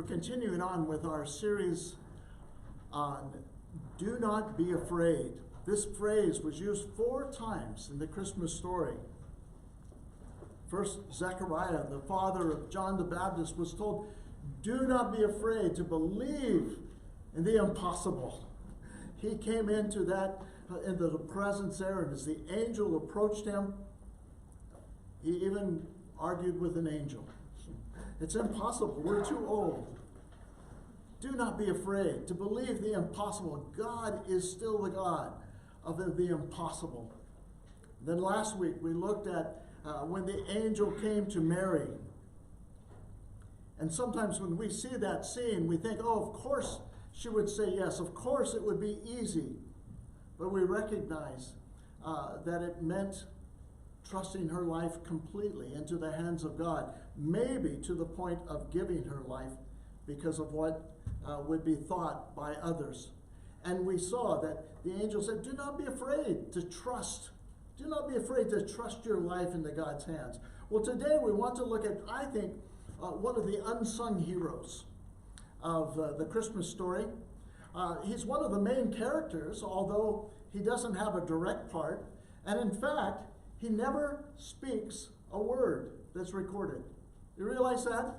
We're continuing on with our series on Do Not Be Afraid. This phrase was used 4 times in the Christmas story. First, Zechariah, the father of John the Baptist, was told, do not be afraid to believe in the impossible. He came into the presence there, and as the angel approached him, he even argued with an angel. It's impossible. We're too old. Do not be afraid to believe the impossible. God is still the God of the impossible. Then last week we looked at when the angel came to Mary. And sometimes when we see that scene, we think, oh, of course she would say yes. Of course it would be easy. But we recognize that it meant trusting her life completely into the hands of God, maybe to the point of giving her life because of what would be thought by others. And we saw that the angel said, do not be afraid to trust. Do not be afraid to trust your life into God's hands. Well, today we want to look at, I think, one of the unsung heroes of the Christmas story. He's one of the main characters, although he doesn't have a direct part. And in fact, he never speaks a word that's recorded. You realize that?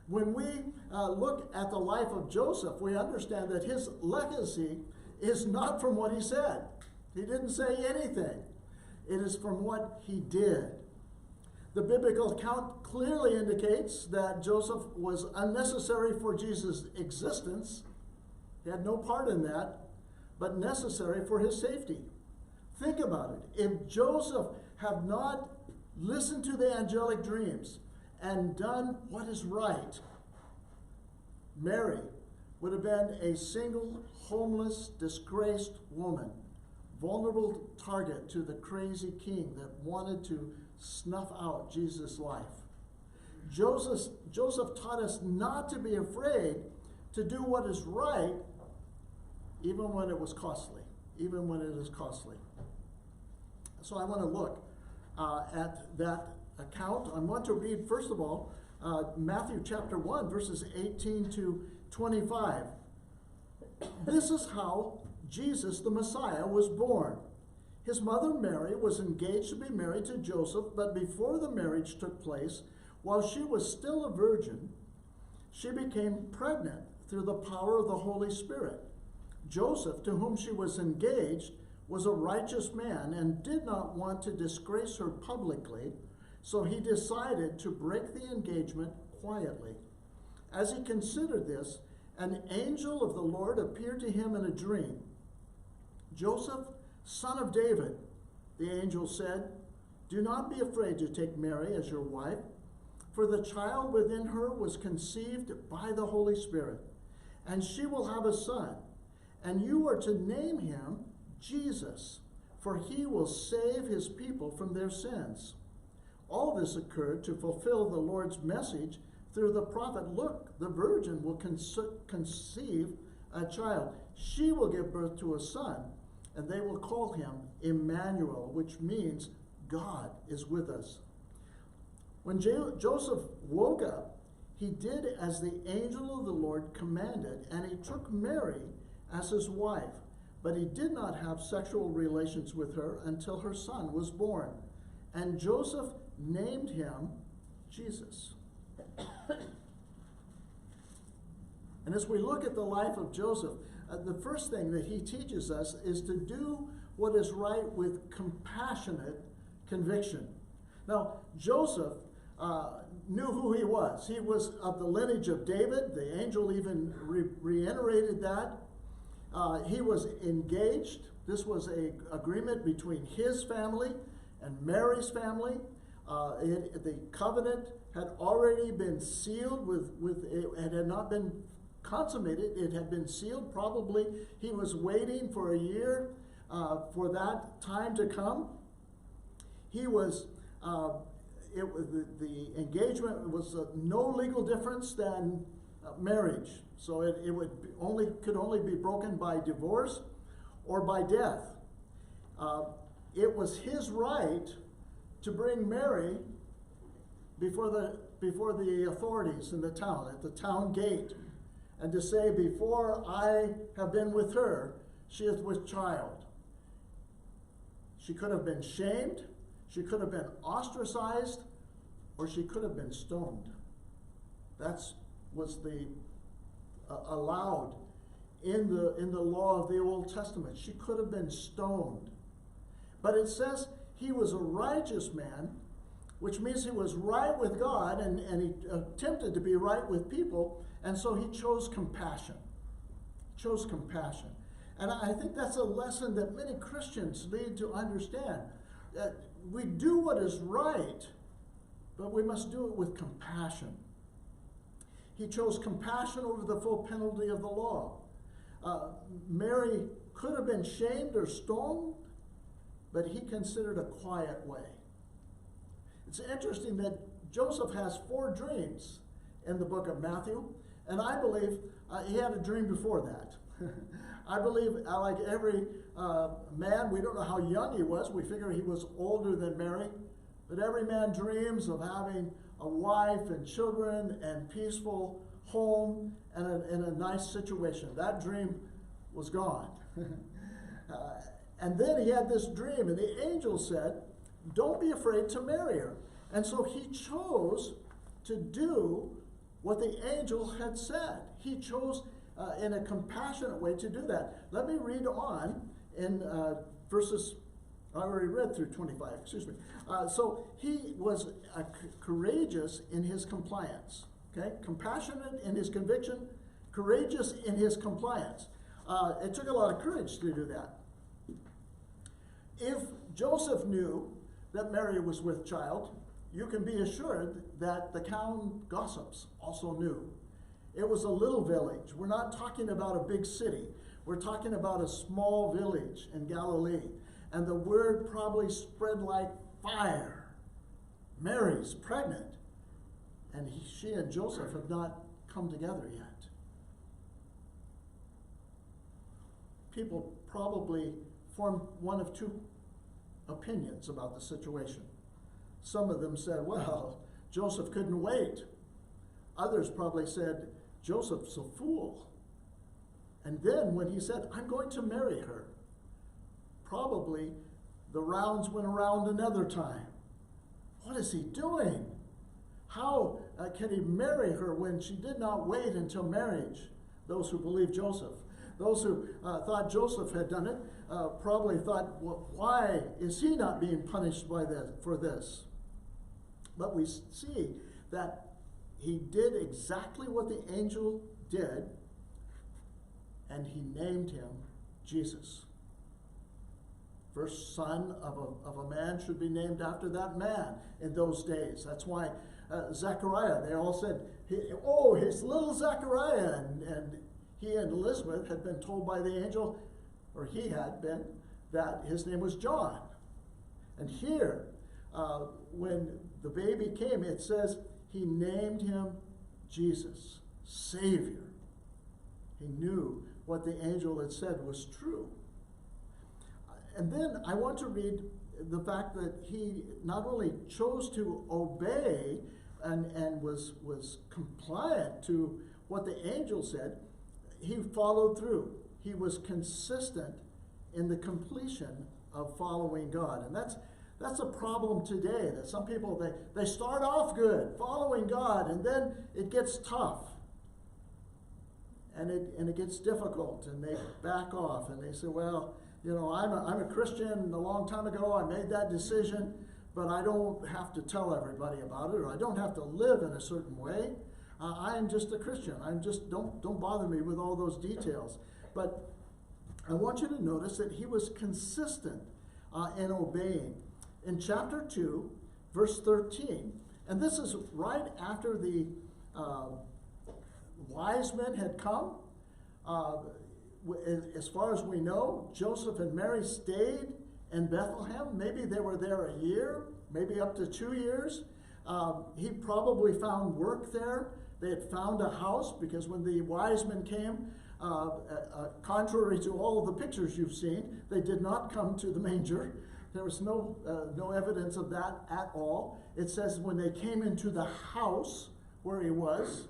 When we look at the life of Joseph, we understand that his legacy is not from what he said. He didn't say anything. It is from what he did. The biblical account clearly indicates that Joseph was unnecessary for Jesus' existence. He had no part in that, but necessary for his safety. Think about it. If Joseph had not listened to the angelic dreams and done what is right, Mary would have been a single, homeless, disgraced woman, vulnerable target to the crazy king that wanted to snuff out Jesus' life. Joseph taught us not to be afraid to do what is right, even when it was costly, even when it is costly. So I want to look at that account. I want to read, first of all, Matthew chapter 1, verses 18 to 25. This is how Jesus, the Messiah, was born. His mother Mary was engaged to be married to Joseph, but before the marriage took place, while she was still a virgin, she became pregnant through the power of the Holy Spirit. Joseph, to whom she was engaged, was a righteous man and did not want to disgrace her publicly, so he decided to break the engagement quietly. As he considered this, an angel of the Lord appeared to him in a dream. Joseph, son of David, the angel said, do not be afraid to take Mary as your wife, for the child within her was conceived by the Holy Spirit, and she will have a son, and you are to name him Jesus, for he will save his people from their sins. All this occurred to fulfill the Lord's message through the prophet. Look, the virgin will conceive a child. She will give birth to a son, and they will call him Emmanuel, which means God is with us. When Joseph woke up, he did as the angel of the Lord commanded, and he took Mary as his wife. But he did not have sexual relations with her until her son was born. And Joseph named him Jesus. And as we look at the life of Joseph, the first thing that he teaches us is to do what is right with compassionate conviction. Now, Joseph knew who he was. He was of the lineage of David. The angel even reiterated that. He was engaged. This was an agreement between his family and Mary's family. The covenant had already been sealed it had not been consummated. It had been sealed. Probably he was waiting for a year for that time to come. He was, the engagement was no legal difference than marriage. So it could only be broken by divorce or by death. It was his right to bring Mary before before the authorities in the town, at the town gate, and to say, before I have been with her, she is with child. She could have been shamed, she could have been ostracized, or she could have been stoned. That was the allowed in the law of the Old Testament. She could have been stoned. But it says he was a righteous man, which means he was right with God, and he attempted to be right with people, and so he chose compassion. Chose compassion. And I think that's a lesson that many Christians need to understand. That we do what is right, but we must do it with compassion. He chose compassion over the full penalty of the law. Mary could have been shamed or stoned, but he considered a quiet way. It's interesting that Joseph has 4 dreams in the book of Matthew, and I believe he had a dream before that. I believe, like every man, we don't know how young he was. We figure he was older than Mary, but every man dreams of having a wife and children and peaceful home and in a nice situation. That dream was gone. And then he had this dream, and the angel said, don't be afraid to marry her. And so he chose to do what the angel had said. He chose in a compassionate way to do that. Let me read on in verses, I already read through 25, excuse me. So he was courageous in his compliance, okay? Compassionate in his conviction, courageous in his compliance. It took a lot of courage to do that. If Joseph knew that Mary was with child, you can be assured that the town gossips also knew. It was a little village. We're not talking about a big city. We're talking about a small village in Galilee. And the word probably spread like fire. Mary's pregnant. And she and Joseph have not come together yet. People probably formed one of 2 opinions about the situation. Some of them said, well, Joseph couldn't wait. Others probably said, Joseph's a fool. And then when he said, I'm going to marry her, probably the rounds went around another time. What is he doing? How can he marry her when she did not wait until marriage? Those who believe Joseph. Those who thought Joseph had done it probably thought, well, why is he not being punished for this? But we see that he did exactly what the angel did, and he named him Jesus. First son of a man should be named after that man in those days. That's why Zechariah, they all said, his little Zechariah, and he and Elizabeth had been told by the angel, or he had been, that his name was John. And here, when the baby came, it says he named him Jesus, Savior. He knew what the angel had said was true. And then I want to read the fact that he not only chose to obey and was compliant to what the angel said, he followed through. He was consistent in the completion of following God. And that's a problem today, that some people, they start off good, following God, and then it gets tough. And it gets difficult, and they back off, and they say, well, I'm a Christian a long time ago, I made that decision, but I don't have to tell everybody about it, or I don't have to live in a certain way. I am just a Christian. Don't bother me with all those details. But I want you to notice that he was consistent in obeying. In chapter 2, verse 13, and this is right after the wise men had come. As far as we know, Joseph and Mary stayed in Bethlehem. Maybe they were there a year, maybe up to 2 years. He probably found work there. They had found a house, because when the wise men came, contrary to all of the pictures you've seen, they did not come to the manger. There was no evidence of that at all. It says when they came into the house where he was,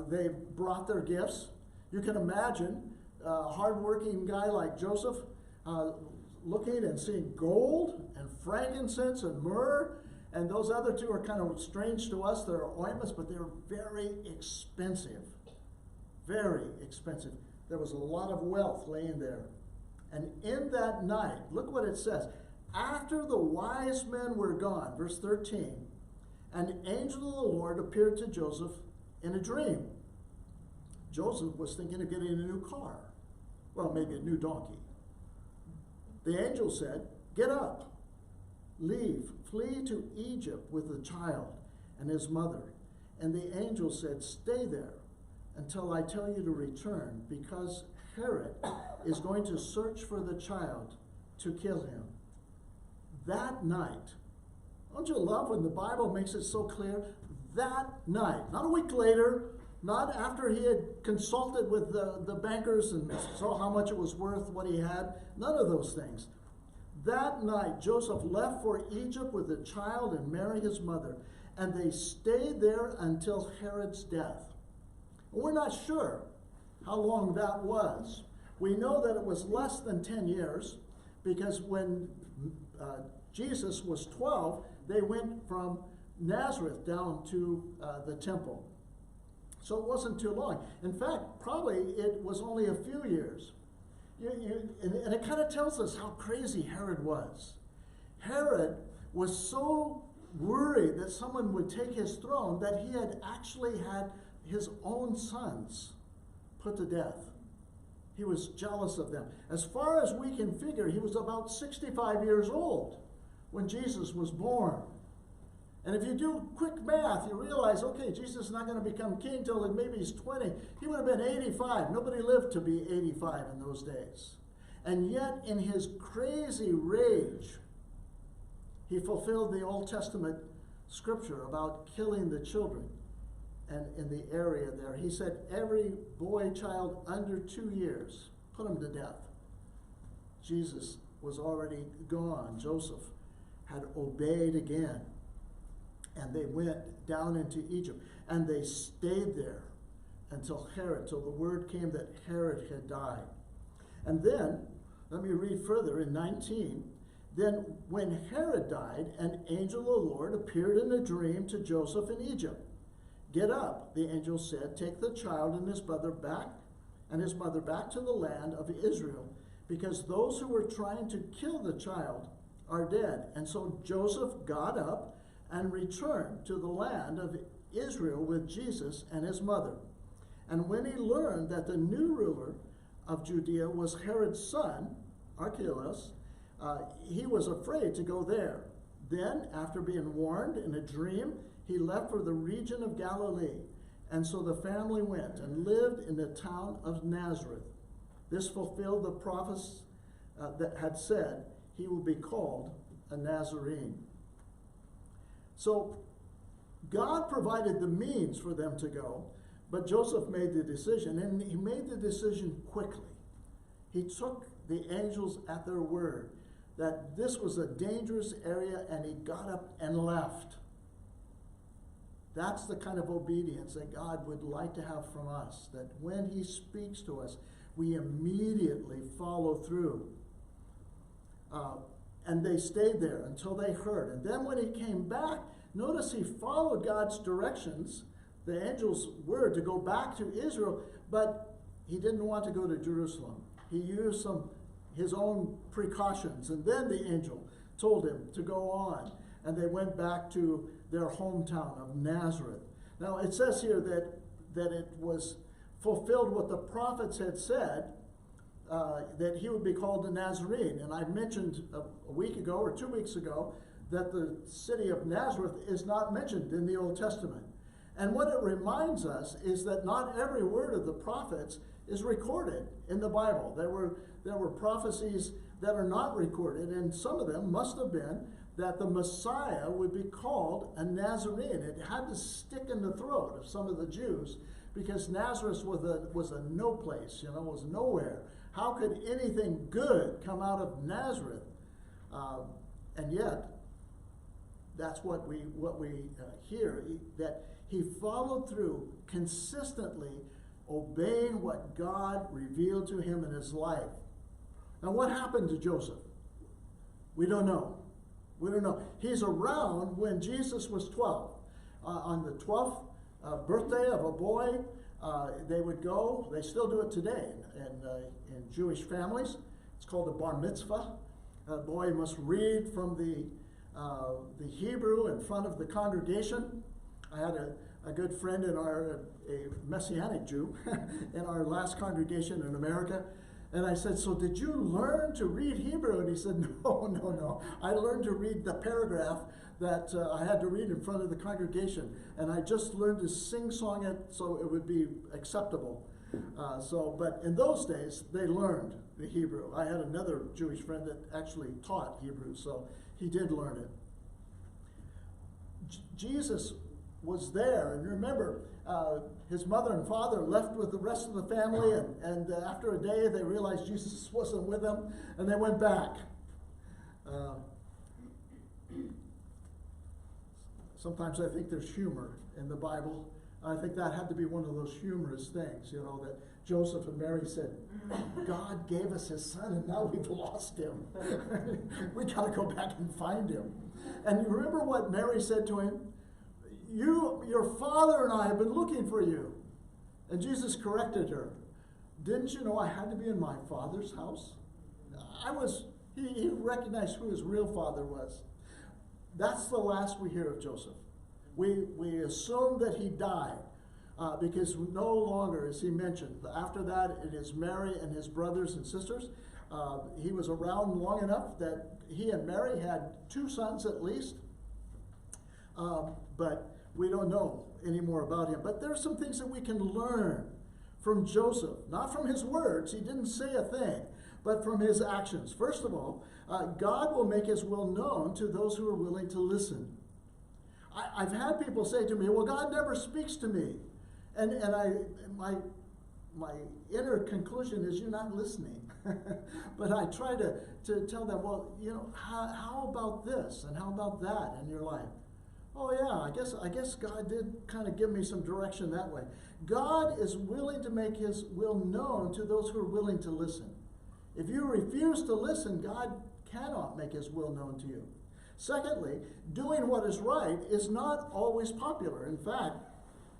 they brought their gifts. You can imagine a hardworking guy like Joseph looking and seeing gold and frankincense and myrrh, and those other two are kind of strange to us. They're ointments, but they're very expensive. Very expensive. There was a lot of wealth laying there. And in that night, look what it says. After the wise men were gone, verse 13, an angel of the Lord appeared to Joseph in a dream. Joseph was thinking of getting a new car. Well, maybe a new donkey. The angel said, "Get up, leave, flee to Egypt with the child and his mother." And the angel said, "Stay there until I tell you to return, because Herod is going to search for the child to kill him." That night, don't you love when the Bible makes it so clear? That night, not a week later, not after he had consulted with the bankers and saw how much it was worth, what he had, none of those things. That night, Joseph left for Egypt with the child and Mary, his mother, and they stayed there until Herod's death. We're not sure how long that was. We know that it was less than 10 years, because when Jesus was 12, they went from Nazareth down to the temple. So it wasn't too long. In fact, probably it was only a few years. And it kind of tells us how crazy Herod was. Herod was so worried that someone would take his throne that he had actually had his own sons put to death. He was jealous of them. As far as we can figure, he was about 65 years old when Jesus was born. And if you do quick math, you realize, okay, Jesus is not going to become king till maybe he's 20. He would have been 85. Nobody lived to be 85 in those days. And yet, in his crazy rage, he fulfilled the Old Testament scripture about killing the children. And in the area there, he said, every boy, child under 2 years, put him to death. Jesus was already gone. Joseph had obeyed again. And they went down into Egypt. And they stayed there until the word came that Herod had died. And then, let me read further in 19. Then when Herod died, an angel of the Lord appeared in a dream to Joseph in Egypt. "Get up," the angel said, "take the child and his mother back to the land of Israel, because those who were trying to kill the child are dead." And so Joseph got up and returned to the land of Israel with Jesus and his mother. And when he learned that the new ruler of Judea was Herod's son, Archelaus, he was afraid to go there. Then, after being warned in a dream, he left for the region of Galilee. And so the family went and lived in the town of Nazareth. This fulfilled the prophets that had said he will be called a Nazarene. So God provided the means for them to go, but Joseph made the decision, and he made the decision quickly. He took the angels at their word that this was a dangerous area, and he got up and left. That's the kind of obedience that God would like to have from us, that when he speaks to us, we immediately follow through. And they stayed there until they heard. And then when he came back, notice he followed God's directions, the angel's word, to go back to Israel, but he didn't want to go to Jerusalem. He used his own precautions, and then the angel told him to go on, and they went back to their hometown of Nazareth. Now it says here that it was fulfilled what the prophets had said, that he would be called a Nazarene. And I mentioned a week ago or 2 weeks ago that the city of Nazareth is not mentioned in the Old Testament. And what it reminds us is that not every word of the prophets is recorded in the Bible. There were prophecies that are not recorded, and some of them must have been that the Messiah would be called a Nazarene. It had to stick in the throat of some of the Jews, because Nazareth was a no place, was nowhere. How could anything good come out of Nazareth? And yet, that's what we hear, that he followed through consistently obeying what God revealed to him in his life. Now, what happened to Joseph? We don't know. We don't know. He's around when Jesus was 12. On the 12th birthday of a boy, they would go, they still do it today in Jewish families. It's called the bar mitzvah. A boy must read from the Hebrew in front of the congregation. I had a good friend in a Messianic Jew in our last congregation in America. And I said, so did you learn to read Hebrew? And he said, no. I learned to read the paragraph that I had to read in front of the congregation. And I just learned to sing-song it so it would be acceptable. But in those days, they learned the Hebrew. I had another Jewish friend that actually taught Hebrew, so he did learn it. Jesus was there, and remember, his mother and father left with the rest of the family, and after a day, they realized Jesus wasn't with them, and they went back. Sometimes I think there's humor in the Bible. I think that had to be one of those humorous things, that Joseph and Mary said, God gave us his son and now we've lost him. We got to go back and find him. And you remember what Mary said to him? Your father and I have been looking for you. And Jesus corrected her. Didn't you know I had to be in my father's house? He recognized who his real father was. That's the last we hear of Joseph. We assume that he died because no longer is he mentioned. After that, it is Mary and his brothers and sisters. He was around long enough that he and Mary had 2 sons at least. But we don't know any more about him. But there are some things that we can learn from Joseph. Not from his words, he didn't say a thing, but from his actions. First of all, God will make his will known to those who are willing to listen. I've had people say to me, well, God never speaks to me. And my inner conclusion is you're not listening. But I try to tell them, well, how about this and how about that in your life? Oh yeah, I guess God did kind of give me some direction that way. God is willing to make his will known to those who are willing to listen. If you refuse to listen, God cannot make his will known to you. Secondly, doing what is right is not always popular. In fact,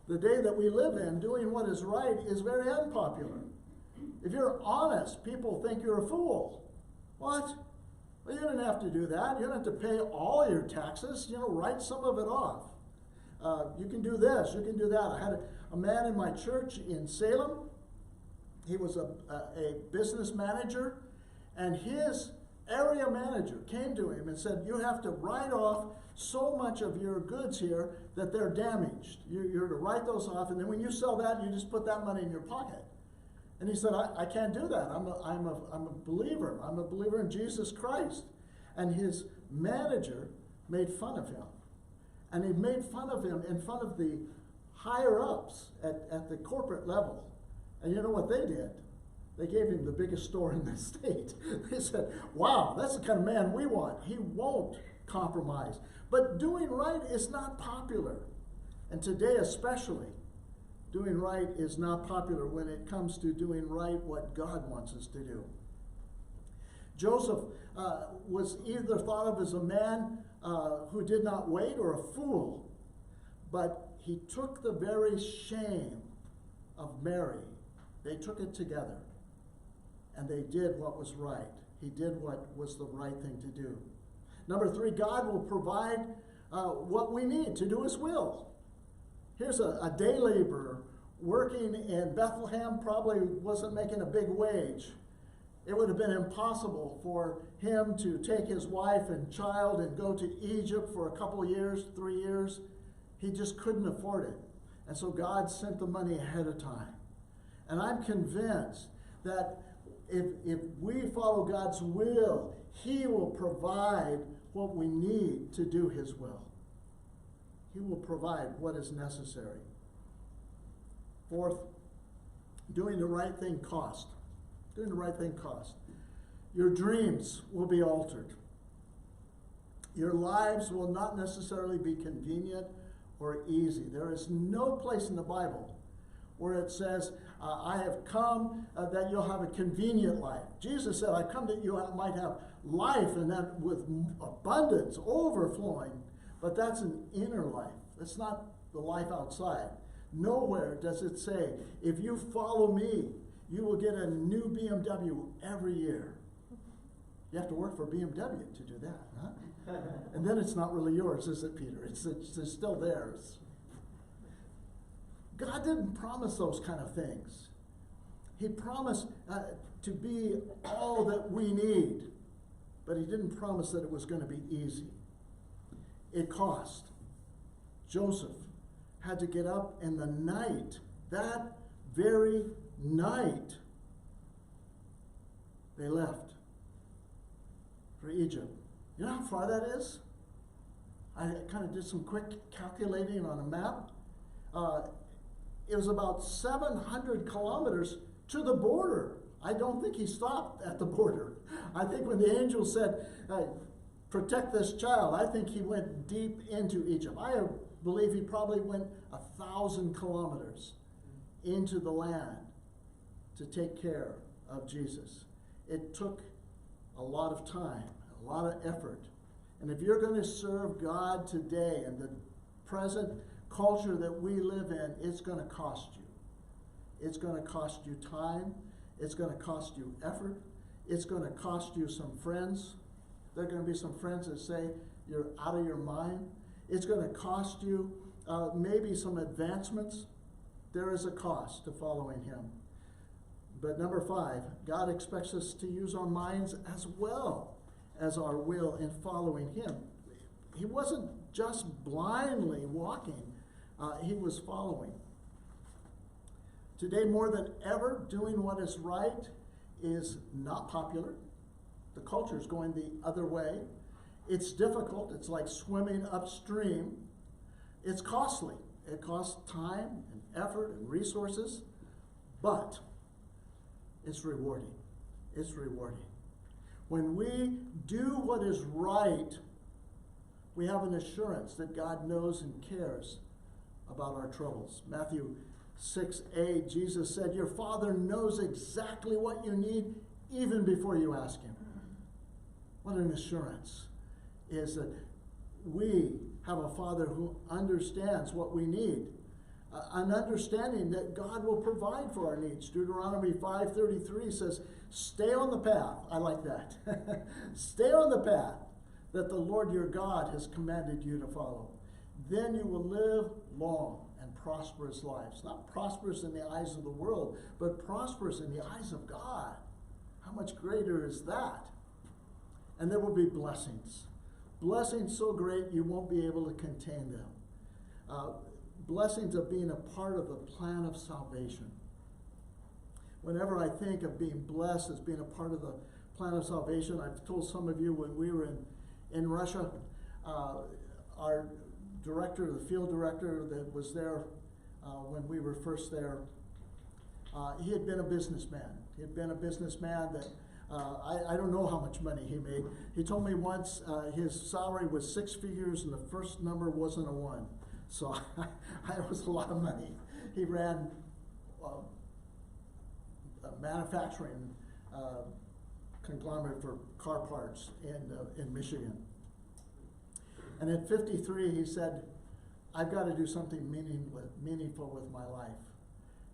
the day that we live in, doing what is right is very unpopular. If you're honest, people think you're a fool. What? Well, you don't have to do that. You don't have to pay all your taxes. Write some of it off. You can do this. You can do that. I had a man in my church in Salem. He was a business manager, and his area manager came to him and said, you have to write off so much of your goods here that they're damaged. You're to write those off, and then when you sell that, you just put that money in your pocket. And he said, I can't do that. I'm a believer. I'm a believer in Jesus Christ. And his manager made fun of him. And he made fun of him in front of the higher-ups at the corporate level. And you know what they did? They gave him the biggest store in the state. They said, wow, that's the kind of man we want. He won't compromise. But doing right is not popular. And today especially, doing right is not popular when it comes to doing right what God wants us to do. Joseph was either thought of as a man who did not wait or a fool, but he took the very shame of Mary. They took it together, and they did what was right. He did what was the right thing to do. Number 3, God will provide what we need to do his will. Here's a day laborer working in Bethlehem, probably wasn't making a big wage. It would have been impossible for him to take his wife and child and go to Egypt for a couple years, 3 years. He just couldn't afford it. And so God sent the money ahead of time. And I'm convinced that if we follow God's will, he will provide what we need to do his will. He will provide what is necessary. 4th, doing the right thing costs. Doing the right thing costs. Your dreams will be altered. Your lives will not necessarily be convenient or easy. There is no place in the Bible where it says, I have come that you'll have a convenient life. Jesus said, I come that you might have life, and that with abundance, overflowing. But that's an inner life. That's not the life outside. Nowhere does it say, if you follow me, you will get a new BMW every year. You have to work for BMW to do that, huh? And then it's not really yours, is it, Peter? It's still theirs. God didn't promise those kind of things. He promised to be all that we need, but he didn't promise that it was going to be easy. It cost. Joseph had to get up in the night, that very night. They left for Egypt. You know how far that is? I kind of did some quick calculating on a map. It was about 700 kilometers to the border. I don't think he stopped at the border. I think when the angel said, protect this child, I think he went deep into Egypt. I believe he probably went 1,000 kilometers into the land to take care of Jesus. It took a lot of time, a lot of effort. And if you're going to serve God today in the present culture that we live in, it's going to cost you. It's going to cost you time. It's going to cost you effort. It's going to cost you some friends. There are going to be some friends that say you're out of your mind. It's going to cost you maybe some advancements. There is a cost to following him. But number 5, God expects us to use our minds as well as our will in following him. He wasn't just blindly walking. He was following. Today, more than ever, doing what is right is not popular. The culture is going the other way. It's difficult. It's like swimming upstream. It's costly. It costs time and effort and resources, but it's rewarding. It's rewarding. When we do what is right, we have an assurance that God knows and cares about our troubles. Matthew 6:8, Jesus said, your Father knows exactly what you need even before you ask him. What an assurance is that we have a Father who understands what we need. An understanding that God will provide for our needs. Deuteronomy 5:33 says, stay on the path. I like that. Stay on the path that the Lord your God has commanded you to follow. Then you will live long and prosperous lives. Not prosperous in the eyes of the world, but prosperous in the eyes of God. How much greater is that? And there will be blessings. Blessings so great you won't be able to contain them. Blessings of being a part of the plan of salvation. Whenever I think of being blessed as being a part of the plan of salvation, I've told some of you when we were in Russia, our director, the field director that was there when we were first there, he had been a businessman. He had been a businessman that I don't know how much money he made. He told me once his salary was 6 figures and the first number wasn't a 1. So it was a lot of money. He ran a manufacturing conglomerate for car parts in Michigan. And at 53, he said, I've got to do something meaningful with my life.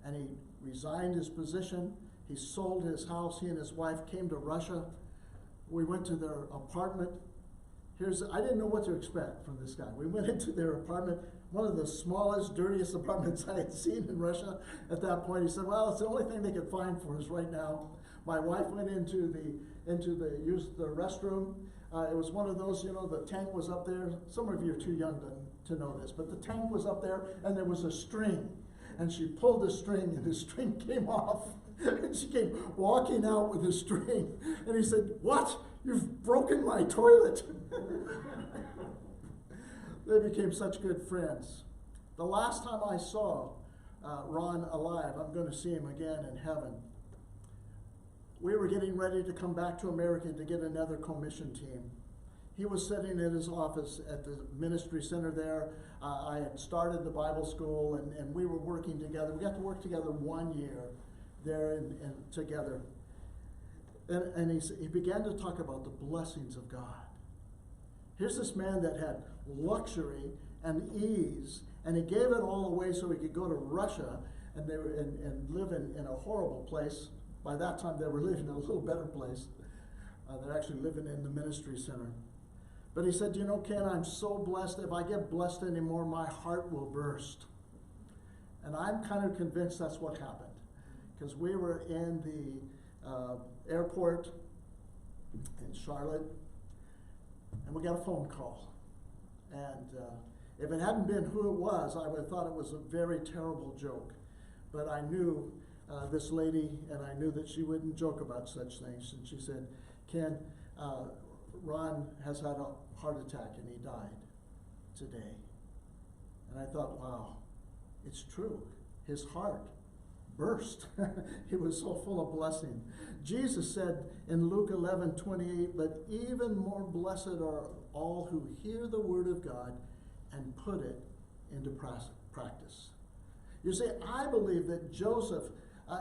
And he resigned his position. He sold his house. He and his wife came to Russia. We went to their apartment. I didn't know what to expect from this guy. We went into their apartment, one of the smallest, dirtiest apartments I had seen in Russia at that point. He said, well, it's the only thing they could find for us right now. My wife went used the restroom. It was one of those, the tank was up there. Some of you are too young to know this, but the tank was up there and there was a string. And she pulled the string and the string came off. And she came walking out with the string. And he said, what? You've broken my toilet. They became such good friends. The last time I saw Ron alive, I'm going to see him again in heaven. We were getting ready to come back to America to get another commission team. he was sitting in his office at the ministry center there. I had started the Bible school, and we were working together. We got to work together 1 year there and together. And he began to talk about the blessings of God. Here's this man that had luxury and ease, and he gave it all away so he could go to Russia and live in a horrible place. By that time, they were living in a little better place. They're actually living in the ministry center. But he said, Ken, I'm so blessed. If I get blessed anymore, my heart will burst. And I'm kind of convinced that's what happened. Because we were in the airport in Charlotte, and we got a phone call. And if it hadn't been who it was, I would have thought it was a very terrible joke. But I knew this lady, and I knew that she wouldn't joke about such things. And she said, Ken, Ron has had a heart attack and he died today. And I thought, wow, it's true. His heart burst. He was so full of blessing. Jesus said in Luke 11:28, but even more blessed are all who hear the word of God and put it into practice. You see, I believe that Joseph,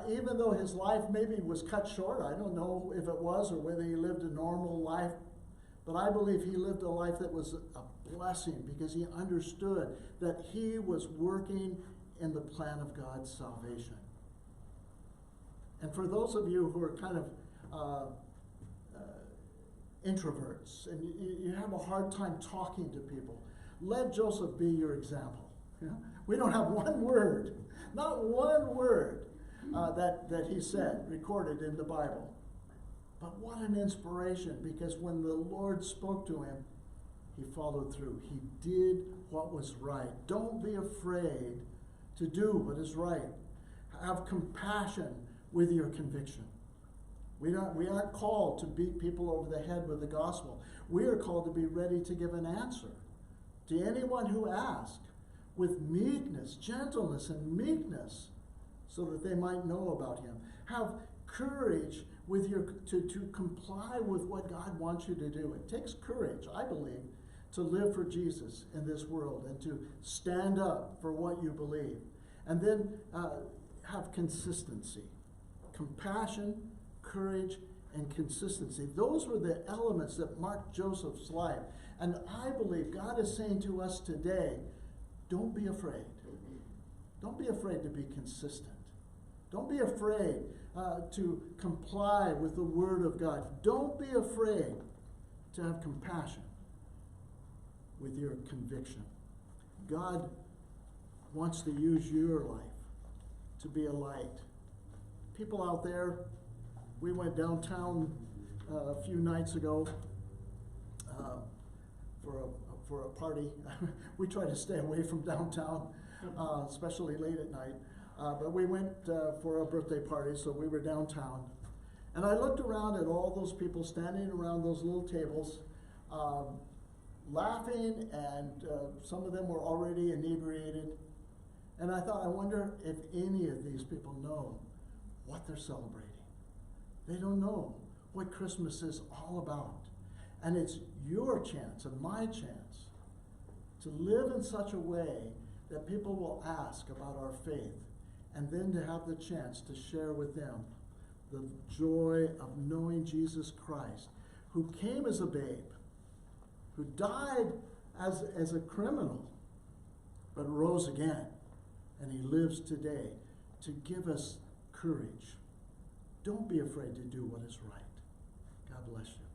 even though his life maybe was cut short, I don't know if it was or whether he lived a normal life, but I believe he lived a life that was a blessing because he understood that he was working in the plan of God's salvation. And for those of you who are kind of introverts and you have a hard time talking to people, let Joseph be your example. We don't have one word, not one word that he said recorded in the Bible. But what an inspiration, because when the Lord spoke to him, he followed through. He did what was right. Don't be afraid to do what is right. Have compassion with your conviction. We aren't called to beat people over the head with the gospel. We are called to be ready to give an answer to anyone who asks with meekness, gentleness, and meekness, so that they might know about him. Have courage with to comply with what God wants you to do. It takes courage, I believe, to live for Jesus in this world and to stand up for what you believe. And then have consistency. Compassion, courage, and consistency. Those were the elements that marked Joseph's life. And I believe God is saying to us today, don't be afraid. Don't be afraid to be consistent. Don't be afraid to comply with the word of God. Don't be afraid to have compassion with your conviction. God wants to use your life to be a light. People out there, we went downtown a few nights ago for a party. We try to stay away from downtown, especially late at night. But we went for a birthday party, so we were downtown. And I looked around at all those people standing around those little tables, laughing, and some of them were already inebriated. And I thought, I wonder if any of these people know what they're celebrating. They don't know what Christmas is all about. And it's your chance and my chance to live in such a way that people will ask about our faith, and then to have the chance to share with them the joy of knowing Jesus Christ, who came as a babe, who died as a criminal, but rose again, and he lives today to give us courage. Don't be afraid to do what is right. God bless you.